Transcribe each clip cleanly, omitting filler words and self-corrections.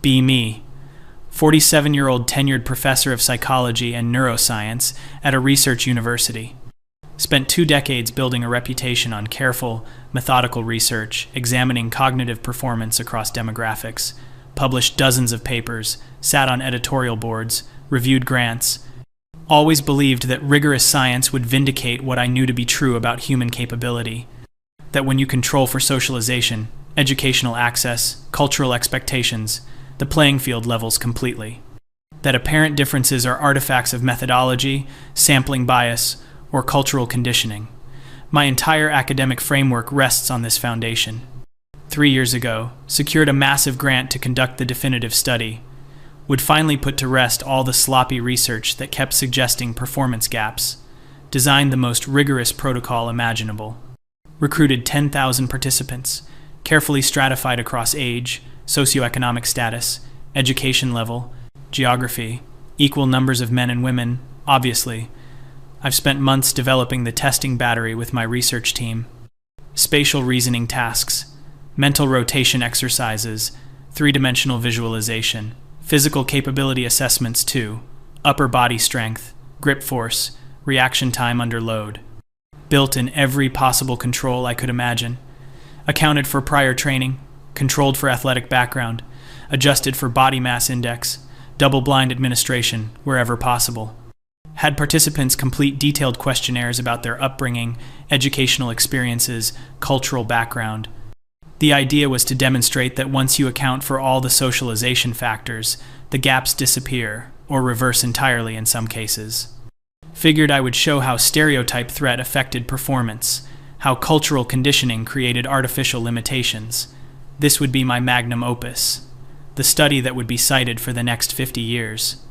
Be me. 47-year-old tenured professor of psychology and neuroscience at a research university. Spent 2 decades building a reputation on careful, methodical research, examining cognitive performance across demographics, published dozens of papers, sat on editorial boards, reviewed grants. Always believed that rigorous science would vindicate what I knew to be true about human capability. That when you control for socialization, educational access, cultural expectations, the playing field levels completely. That apparent differences are artifacts of methodology, sampling bias, or cultural conditioning. My entire academic framework rests on this foundation. 3 years ago, secured a massive grant to conduct the definitive study. Would finally put to rest all the sloppy research that kept suggesting performance gaps. Designed the most rigorous protocol imaginable. Recruited 10,000 participants, carefully stratified across age, socioeconomic status, education level, geography, equal numbers of men and women, obviously. I've spent months developing the testing battery with my research team. Spatial reasoning tasks, mental rotation exercises, 3-dimensional visualization, physical capability assessments too, upper body strength, grip force, reaction time under load. Built in every possible control I could imagine. Accounted for prior training, controlled for athletic background, adjusted for body mass index, double-blind administration wherever possible. Had participants complete detailed questionnaires about their upbringing, educational experiences, cultural background. The idea was to demonstrate that once you account for all the socialization factors, the gaps disappear, or reverse entirely in some cases. Figured I would show how stereotype threat affected performance, how cultural conditioning created artificial limitations. This would be my magnum opus, the study that would be cited for the next 50 years.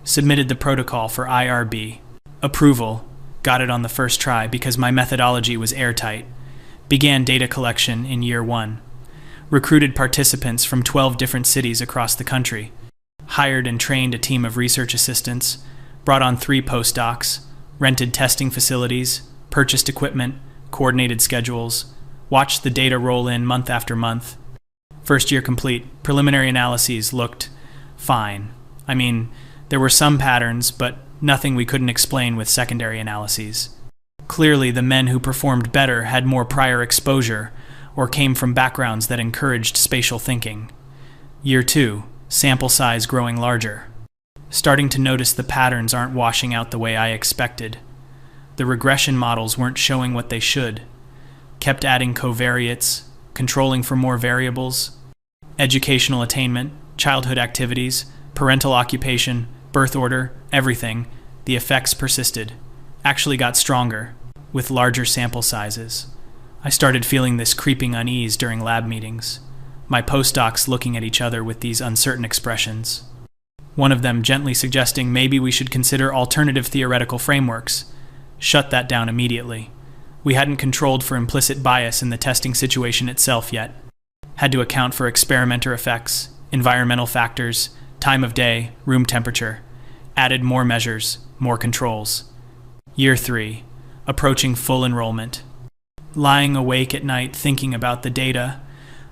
Submitted the protocol for IRB. Approval. Got it on the first try because my methodology was airtight. Began data collection in year 1. Recruited participants from 12 different cities across the country. Hired and trained a team of research assistants. Brought on 3 postdocs. Rented testing facilities. Purchased equipment. Coordinated schedules. Watched the data roll in month after month. First year complete. Preliminary analyses looked fine. I mean, there were some patterns, but nothing we couldn't explain with secondary analyses. Clearly, the men who performed better had more prior exposure or came from backgrounds that encouraged spatial thinking. Year 2, sample size growing larger. Starting to notice the patterns aren't washing out the way I expected. The regression models weren't showing what they should. Kept adding covariates, controlling for more variables. Educational attainment, childhood activities, parental occupation, birth order, everything. The effects persisted. Actually got stronger, with larger sample sizes. I started feeling this creeping unease during lab meetings. My postdocs looking at each other with these uncertain expressions. One of them gently suggesting maybe we should consider alternative theoretical frameworks. Shut that down immediately. We hadn't controlled for implicit bias in the testing situation itself yet. Had to account for experimenter effects, environmental factors, time of day, room temperature. Added more measures, more controls. Year 3, approaching full enrollment. Lying awake at night thinking about the data,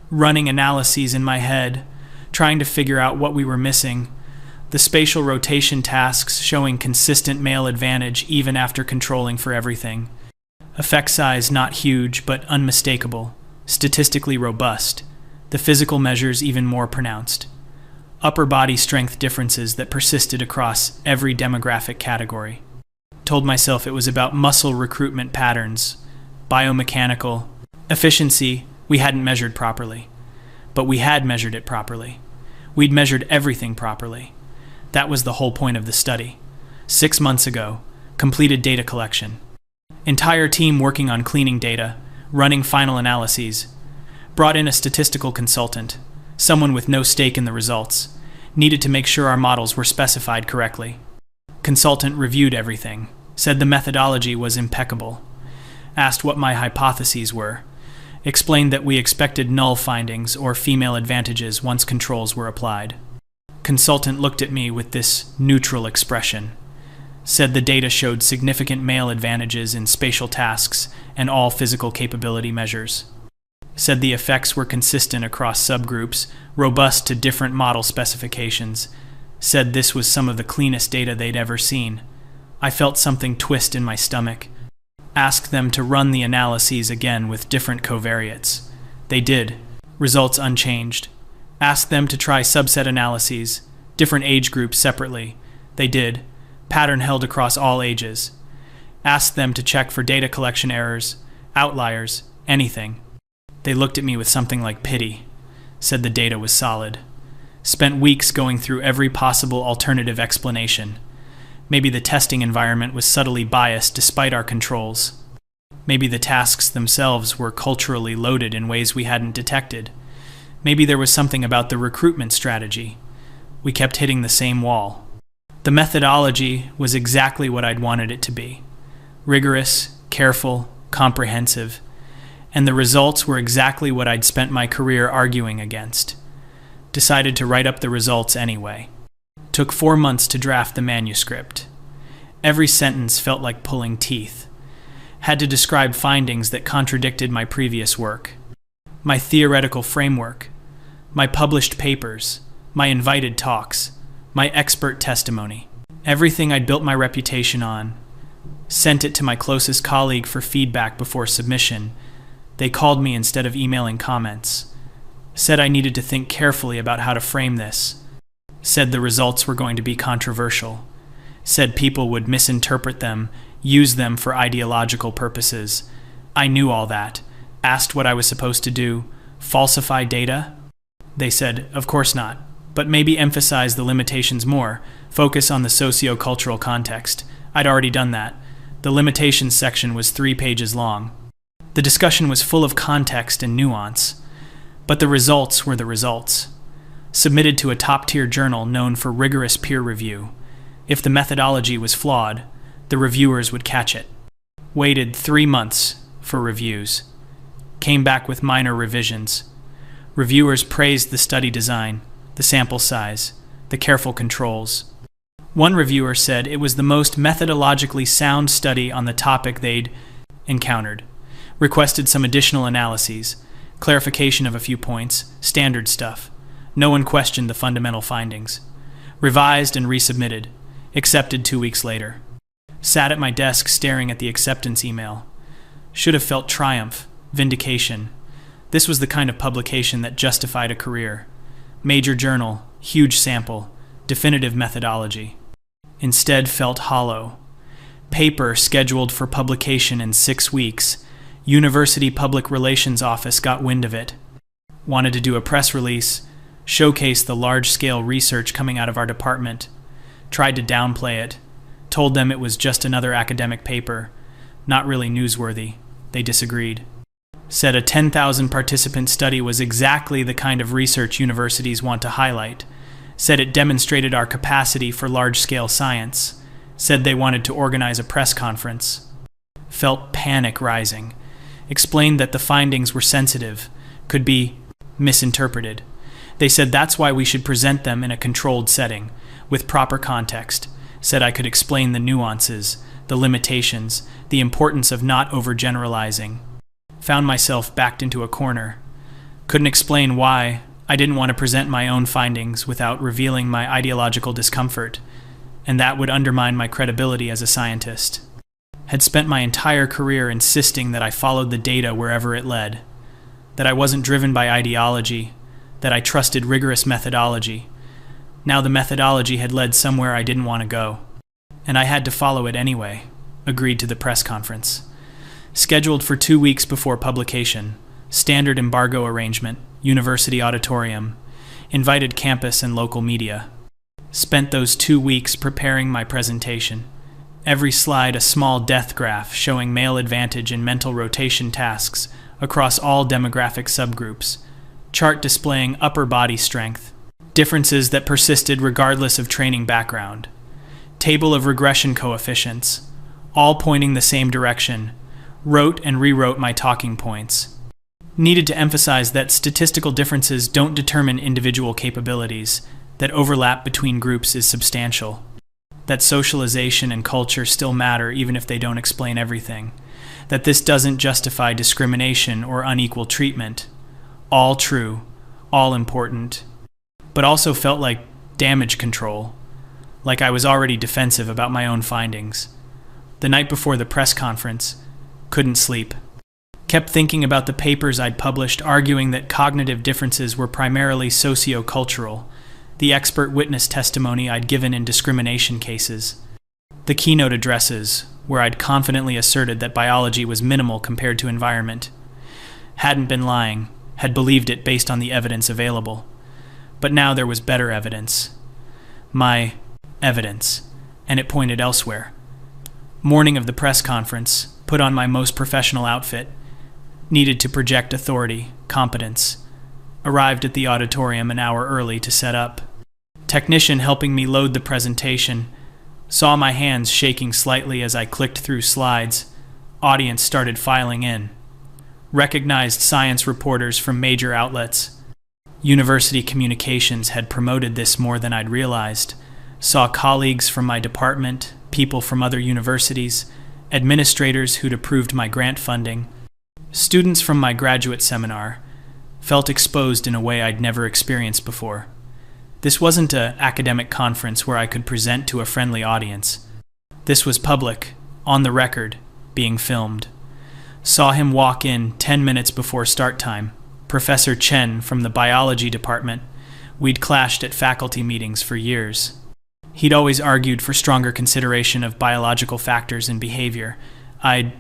running analyses in my head, trying to figure out what we were missing. The spatial rotation tasks showing consistent male advantage even after controlling for everything. Effect size not huge but unmistakable, statistically robust. The physical measures even more pronounced. Upper body strength differences that persisted across every demographic category. Told myself it was about muscle recruitment patterns, biomechanical. Efficiency, we hadn't measured properly. But we had measured it properly. We'd measured everything properly. That was the whole point of the study. 6 months ago, completed data collection. Entire team working on cleaning data, running final analyses. Brought in a statistical consultant, someone with no stake in the results. Needed to make sure our models were specified correctly. Consultant reviewed everything, said the methodology was impeccable. Asked what my hypotheses were. Explained that we expected null findings or female advantages once controls were applied. Consultant looked at me with this neutral expression. Said the data showed significant male advantages in spatial tasks and all physical capability measures. Said the effects were consistent across subgroups, robust to different model specifications. Said this was some of the cleanest data they'd ever seen. I felt something twist in my stomach. Asked them to run the analyses again with different covariates. They did. Results unchanged. Asked them to try subset analyses, different age groups separately. They did. Pattern held across all ages. Asked them to check for data collection errors, outliers, anything. They looked at me with something like pity. Said the data was solid. Spent weeks going through every possible alternative explanation. Maybe the testing environment was subtly biased despite our controls. Maybe the tasks themselves were culturally loaded in ways we hadn't detected. Maybe there was something about the recruitment strategy. We kept hitting the same wall. The methodology was exactly what I'd wanted it to be. Rigorous, careful, comprehensive. And the results were exactly what I'd spent my career arguing against. Decided to write up the results anyway. Took 4 months to draft the manuscript. Every sentence felt like pulling teeth. Had to describe findings that contradicted my previous work. My theoretical framework. My published papers. My invited talks. My expert testimony. Everything I'd built my reputation on. Sent it to my closest colleague for feedback before submission. They called me instead of emailing comments. Said I needed to think carefully about how to frame this. Said the results were going to be controversial. Said people would misinterpret them, use them for ideological purposes. I knew all that. Asked what I was supposed to do. Falsify data? They said, of course not, but maybe emphasize the limitations more. Focus on the socio-cultural context. I'd already done that. The limitations section was 3 pages long. The discussion was full of context and nuance. But the results were the results. Submitted to a top-tier journal known for rigorous peer review. If the methodology was flawed, the reviewers would catch it. Waited 3 months for reviews. Came back with minor revisions. Reviewers praised the study design, the sample size, the careful controls. One reviewer said it was the most methodologically sound study on the topic they'd encountered. Requested some additional analyses, clarification of a few points, standard stuff. No one questioned the fundamental findings. Revised and resubmitted. Accepted 2 weeks later. Sat at my desk staring at the acceptance email. Should have felt triumph, vindication. This was the kind of publication that justified a career. Major journal, huge sample, definitive methodology. Instead felt hollow. Paper scheduled for publication in 6 weeks. University Public Relations Office got wind of it. Wanted to do a press release, showcase the large-scale research coming out of our department. Tried to downplay it. Told them it was just another academic paper. Not really newsworthy. They disagreed. Said a 10,000 participant study was exactly the kind of research universities want to highlight. Said it demonstrated our capacity for large-scale science. Said they wanted to organize a press conference. Felt panic rising. Explained that the findings were sensitive, could be misinterpreted. They said that's why we should present them in a controlled setting, with proper context. Said I could explain the nuances, the limitations, the importance of not overgeneralizing. Found myself backed into a corner. Couldn't explain why I didn't want to present my own findings without revealing my ideological discomfort, and that would undermine my credibility as a scientist. Had spent my entire career insisting that I followed the data wherever it led, that I wasn't driven by ideology, that I trusted rigorous methodology. Now the methodology had led somewhere I didn't want to go, and I had to follow it anyway. Agreed to the press conference. Scheduled for 2 weeks before publication, standard embargo arrangement, university auditorium, invited campus and local media. Spent those 2 weeks preparing my presentation. Every slide a small death graph showing male advantage in mental rotation tasks across all demographic subgroups. Chart displaying upper body strength. Differences that persisted regardless of training background. Table of regression coefficients, all pointing the same direction. Wrote and rewrote my talking points. Needed to emphasize that statistical differences don't determine individual capabilities, that overlap between groups is substantial. That socialization and culture still matter even if they don't explain everything. That this doesn't justify discrimination or unequal treatment. all true, all important, but also felt like damage control, like I was already defensive about my own findings. The night before the press conference, couldn't sleep. Kept thinking about the papers I'd published arguing that cognitive differences were primarily socio-cultural, the expert witness testimony I'd given in discrimination cases, the keynote addresses where I'd confidently asserted that biology was minimal compared to environment. Hadn't been lying, had believed it based on the evidence available. But now there was better evidence. My evidence, and it pointed elsewhere. Morning of the press conference, put on my most professional outfit, needed to project authority, competence. Arrived at the auditorium an hour early to set up. Technician helping me load the presentation. Saw my hands shaking slightly as I clicked through slides. Audience started filing in. Recognized science reporters from major outlets. University communications had promoted this more than I'd realized. Saw colleagues from my department, people from other universities, administrators who'd approved my grant funding, students from my graduate seminar. Felt exposed in a way I'd never experienced before. This wasn't an academic conference where I could present to a friendly audience. This was public, on the record, being filmed. Saw him walk in 10 minutes before start time. Professor Chen from the biology department. We'd clashed at faculty meetings for years. He'd always argued for stronger consideration of biological factors in behavior. I'd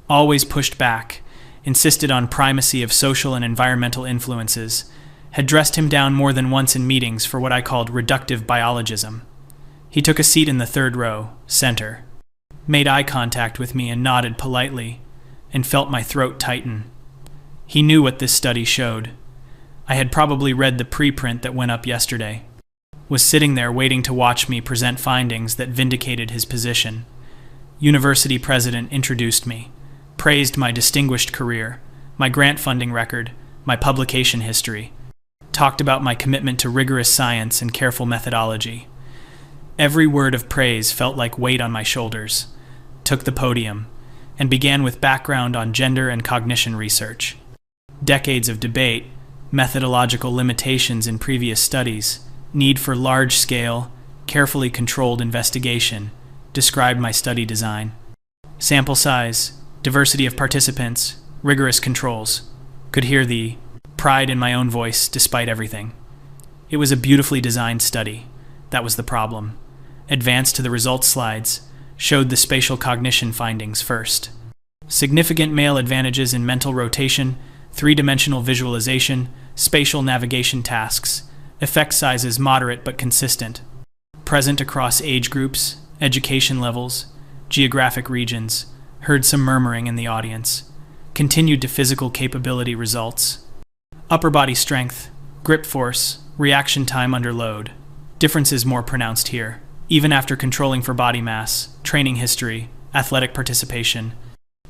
always pushed back, insisted on primacy of social and environmental influences, had dressed him down more than once in meetings for what I called reductive biologism. He took a seat in the third row, center, made eye contact with me and nodded politely, and felt my throat tighten. He knew what this study showed. I had probably read the preprint that went up yesterday. Was sitting there waiting to watch me present findings that vindicated his position. University president introduced me, praised my distinguished career, my grant funding record, my publication history, talked about my commitment to rigorous science and careful methodology. Every word of praise felt like weight on my shoulders. Took the podium, and began with background on gender and cognition research. Decades of debate, methodological limitations in previous studies, need for large-scale, carefully controlled investigation, described my study design. Sample size, diversity of participants, rigorous controls. Could hear the pride in my own voice despite everything. It was a beautifully designed study. That was the problem. Advanced to the results slides, showed the spatial cognition findings first. Significant male advantages in mental rotation, three-dimensional visualization, spatial navigation tasks, effect sizes moderate but consistent, present across age groups, education levels, geographic regions, heard some murmuring in the audience, continued to physical capability results, upper body strength, grip force, reaction time under load, differences more pronounced here, even after controlling for body mass, training history, athletic participation,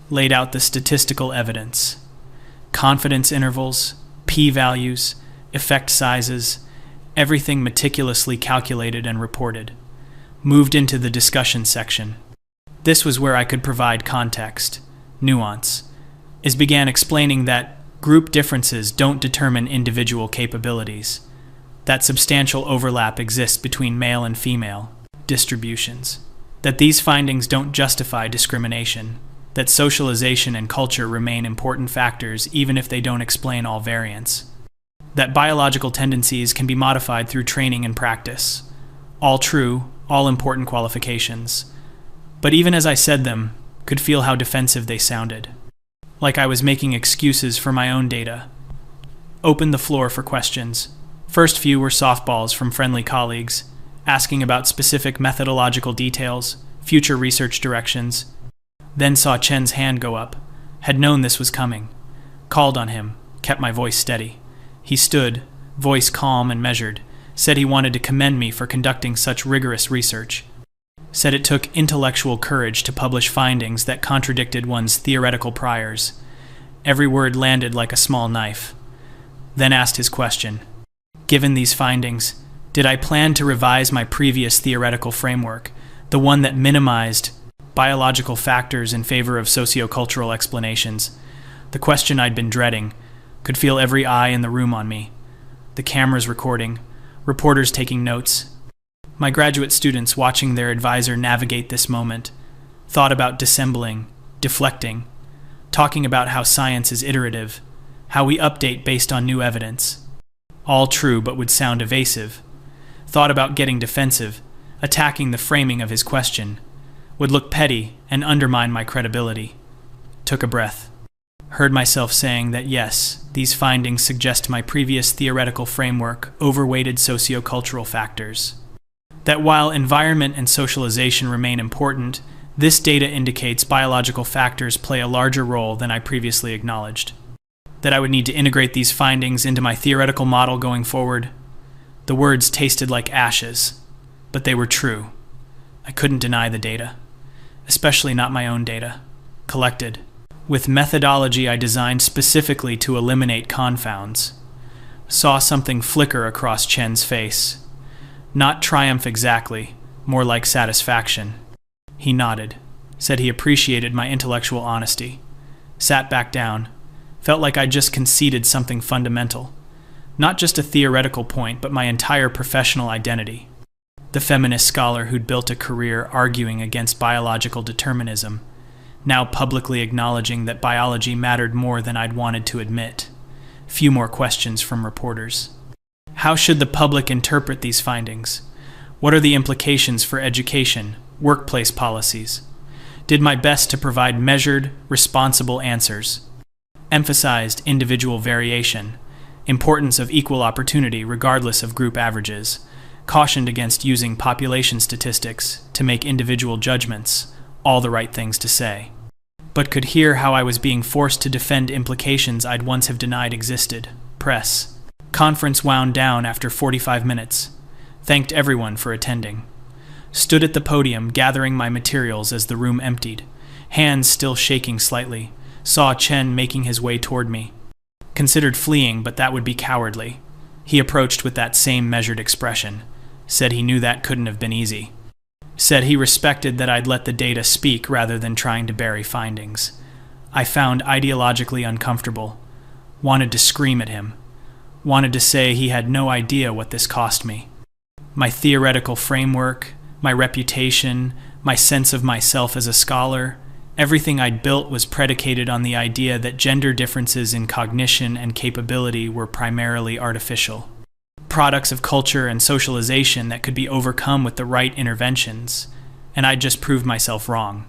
laid out the statistical evidence, confidence intervals, p-values, effect sizes, everything meticulously calculated and reported. Moved into the discussion section. This was where I could provide context, nuance, as began explaining that group differences don't determine individual capabilities, that substantial overlap exists between male and female distributions, that these findings don't justify discrimination, that socialization and culture remain important factors even if they don't explain all variance, that biological tendencies can be modified through training and practice. All true, all important qualifications. But even as I said them, could feel how defensive they sounded. Like I was making excuses for my own data. Opened the floor for questions. First few were softballs from friendly colleagues, asking about specific methodological details, future research directions. Then saw Chen's hand go up. Had known this was coming. Called on him, kept my voice steady. He stood, voice calm and measured, said he wanted to commend me for conducting such rigorous research. Said it took intellectual courage to publish findings that contradicted one's theoretical priors. Every word landed like a small knife. Then asked his question. Given these findings, did I plan to revise my previous theoretical framework, the one that minimized biological factors in favor of sociocultural explanations? The question I'd been dreading, Could feel every eye in the room on me. The cameras recording, reporters taking notes. My graduate students watching their advisor navigate this moment. Thought about dissembling, deflecting, talking about how science is iterative, how we update based on new evidence. All true, but would sound evasive. Thought about getting defensive, attacking the framing of his question. Would look petty and undermine my credibility. Took a breath. Heard myself saying that yes, these findings suggest my previous theoretical framework overweighted sociocultural factors. That while environment and socialization remain important, this data indicates biological factors play a larger role than I previously acknowledged. That I would need to integrate these findings into my theoretical model going forward. The words tasted like ashes, but they were true. I couldn't deny the data, especially not my own data, collected. With methodology I designed specifically to eliminate confounds. Saw something flicker across Chen's face. Not triumph exactly, more like satisfaction. He nodded, said he appreciated my intellectual honesty. Sat back down. Felt like I'd just conceded something fundamental. Not just a theoretical point, but my entire professional identity. The feminist scholar who'd built a career arguing against biological determinism, now publicly acknowledging that biology mattered more than I'd wanted to admit. Few more questions from reporters. How should the public interpret these findings? What are the implications for education, workplace policies? Did my best to provide measured, responsible answers. Emphasized individual variation, importance of equal opportunity regardless of group averages, cautioned against using population statistics to make individual judgments, all the right things to say. But could hear how I was being forced to defend implications I'd once have denied existed. Press. Conference wound down after 45 minutes. Thanked everyone for attending. Stood at the podium gathering my materials as the room emptied, hands still shaking slightly. Saw Chen making his way toward me. Considered fleeing, but that would be cowardly. He approached with that same measured expression. Said he knew that couldn't have been easy. Said he respected that I'd let the data speak rather than trying to bury findings. I found ideologically uncomfortable. Wanted to scream at him. Wanted to say he had no idea what this cost me. My theoretical framework, my reputation, my sense of myself as a scholar, everything I'd built was predicated on the idea that gender differences in cognition and capability were primarily artificial. Products of culture and socialization that could be overcome with the right interventions, and I'd just proved myself wrong,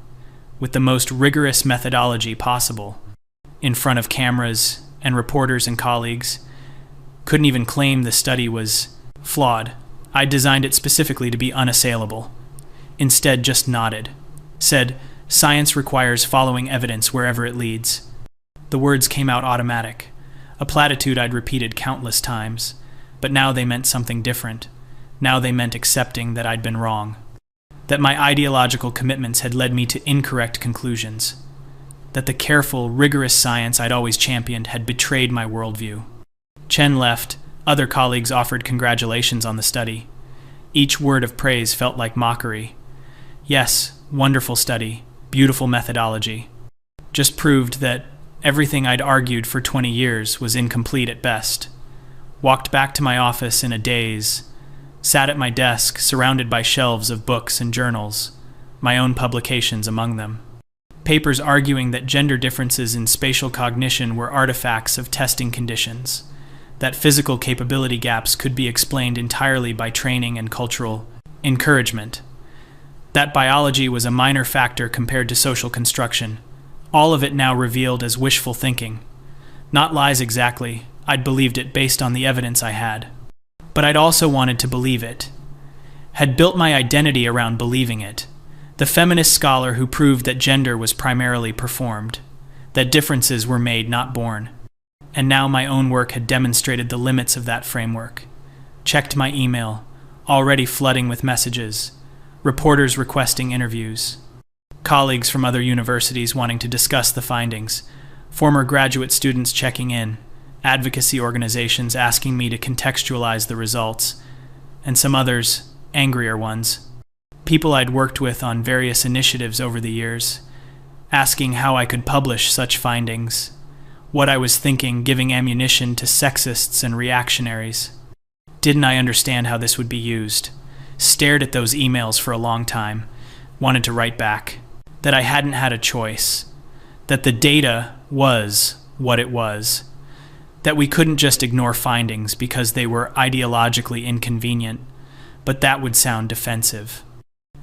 with the most rigorous methodology possible, in front of cameras and reporters and colleagues. Couldn't even claim the study was flawed. I designed it specifically to be unassailable. Instead, just nodded. Said, science requires following evidence wherever it leads. The words came out automatic, a platitude I'd repeated countless times. But now they meant something different. Now they meant accepting that I'd been wrong. That my ideological commitments had led me to incorrect conclusions. That the careful, rigorous science I'd always championed had betrayed my worldview. Chen left. Other colleagues offered congratulations on the study. Each word of praise felt like mockery. Yes, wonderful study, beautiful methodology. Just proved that everything I'd argued for 20 years was incomplete at best. Walked back to my office in a daze, sat at my desk surrounded by shelves of books and journals, my own publications among them. Papers arguing that gender differences in spatial cognition were artifacts of testing conditions, that physical capability gaps could be explained entirely by training and cultural encouragement, that biology was a minor factor compared to social construction, all of it now revealed as wishful thinking. Not lies exactly. I'd believed it based on the evidence I had. But I'd also wanted to believe it. Had built my identity around believing it. The feminist scholar who proved that gender was primarily performed, that differences were made, not born. And now my own work had demonstrated the limits of that framework. Checked my email, already flooding with messages, reporters requesting interviews, colleagues from other universities wanting to discuss the findings, former graduate students checking in, advocacy organizations asking me to contextualize the results, and some others, angrier ones, people I'd worked with on various initiatives over the years, asking how I could publish such findings, What I was thinking, giving ammunition to sexists and reactionaries. Didn't I understand how this would be used? Stared at those emails for a long time, wanted to write back. That I hadn't had a choice. That the data was what it was. That we couldn't just ignore findings because they were ideologically inconvenient, but that would sound defensive.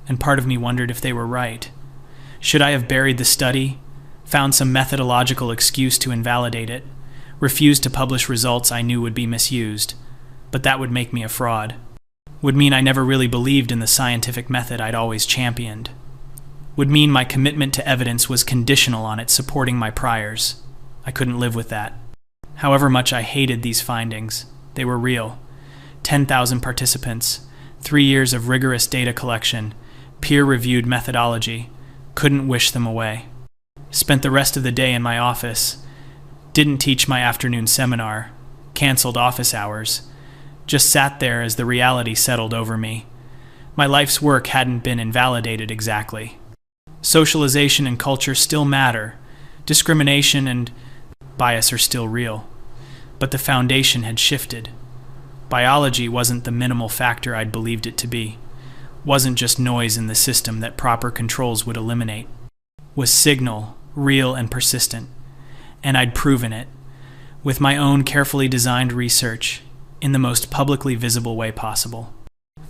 And part of me wondered if they were right. Should I have buried the study, found some methodological excuse to invalidate it, refused to publish results I knew would be misused, but that would make me a fraud. Would mean I never really believed in the scientific method I'd always championed. Would mean my commitment to evidence was conditional on it supporting my priors. I couldn't live with that. However much I hated these findings, they were real. 10,000 participants, 3 years of rigorous data collection, peer-reviewed methodology, couldn't wish them away. Spent the rest of the day in my office, didn't teach my afternoon seminar, canceled office hours, just sat there as the reality settled over me. My life's work hadn't been invalidated exactly. Socialization and culture still matter. Discrimination and bias are still real. But the foundation had shifted. Biology wasn't the minimal factor I'd believed it to be. Wasn't just noise in the system that proper controls would eliminate. Was signal, real and persistent. And I'd proven it, with my own carefully designed research, in the most publicly visible way possible.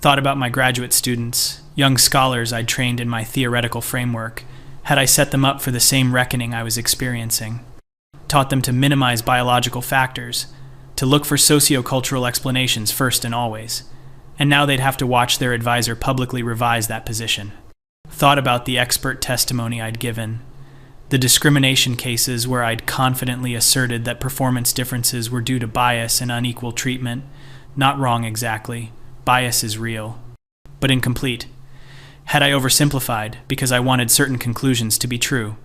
Thought about my graduate students, young scholars I'd trained in my theoretical framework, had I set them up for the same reckoning I was experiencing. Taught them to minimize biological factors, to look for sociocultural explanations first and always, and now they'd have to watch their advisor publicly revise that position. Thought about the expert testimony I'd given, the discrimination cases where I'd confidently asserted that performance differences were due to bias and unequal treatment. Not wrong exactly, bias is real, but incomplete. Had I oversimplified because I wanted certain conclusions to be true?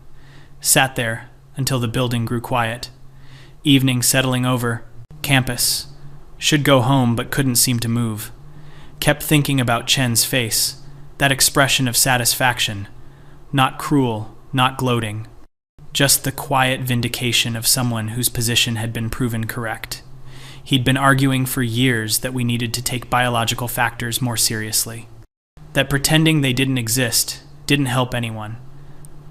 Sat there until the building grew quiet. Evening settling over. Campus. Should go home but couldn't seem to move. Kept thinking about Chen's face, that expression of satisfaction. Not cruel, not gloating. Just the quiet vindication of someone whose position had been proven correct. He'd been arguing for years that we needed to take biological factors more seriously. That pretending they didn't exist didn't help anyone.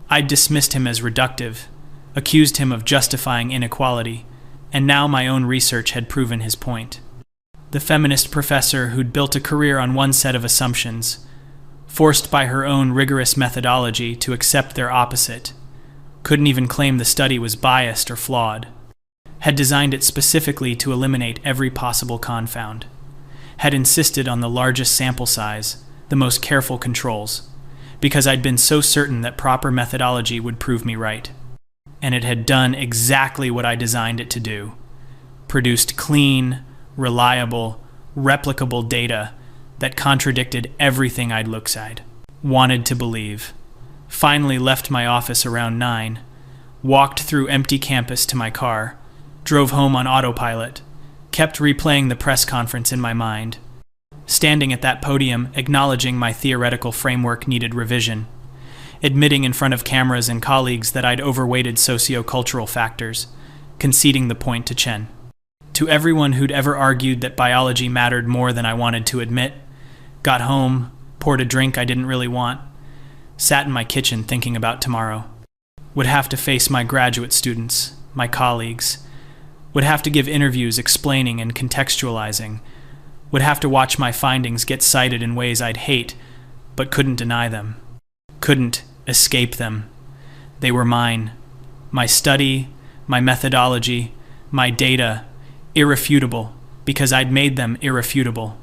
I'd dismissed him as reductive, accused him of justifying inequality, and now my own research had proven his point. The feminist professor who'd built a career on one set of assumptions, forced by her own rigorous methodology to accept their opposite, couldn't even claim the study was biased or flawed, had designed it specifically to eliminate every possible confound, had insisted on the largest sample size, the most careful controls, because I'd been so certain that proper methodology would prove me right. And it had done exactly what I designed it to do. Produced clean, reliable, replicable data that contradicted everything I'd looked at, wanted to believe. Finally left my office around 9, walked through empty campus to my car, drove home on autopilot, kept replaying the press conference in my mind, standing at that podium acknowledging my theoretical framework needed revision, admitting in front of cameras and colleagues that I'd overweighted sociocultural factors, conceding the point to Chen. To everyone who'd ever argued that biology mattered more than I wanted to admit, got home, poured a drink I didn't really want, sat in my kitchen thinking about tomorrow. Would have to face my graduate students, my colleagues. Would have to give interviews explaining and contextualizing. Would have to watch my findings get cited in ways I'd hate, but couldn't deny them. Couldn't escape them. They were mine. My study, my methodology, my data, irrefutable, because I'd made them irrefutable.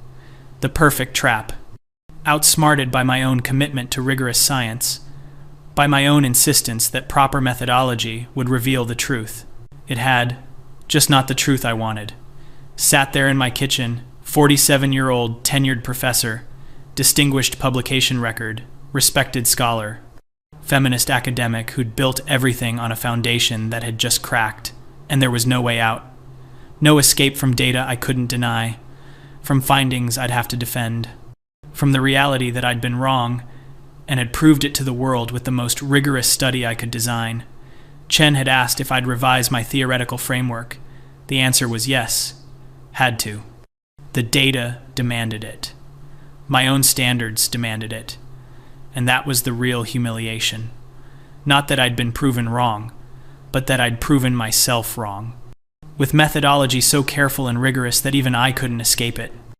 The perfect trap. Outsmarted by my own commitment to rigorous science, by my own insistence that proper methodology would reveal the truth. It had, just not the truth I wanted. Sat there in my kitchen, 47-year-old tenured professor, distinguished publication record, respected scholar, feminist academic who'd built everything on a foundation that had just cracked, and there was no way out. No escape from data I couldn't deny, from findings I'd have to defend, from the reality that I'd been wrong and had proved it to the world with the most rigorous study I could design, Chen had asked if I'd revise my theoretical framework. The answer was yes. Had to. The data demanded it. My own standards demanded it. And that was the real humiliation. Not that I'd been proven wrong, but that I'd proven myself wrong. With methodology so careful and rigorous that even I couldn't escape it.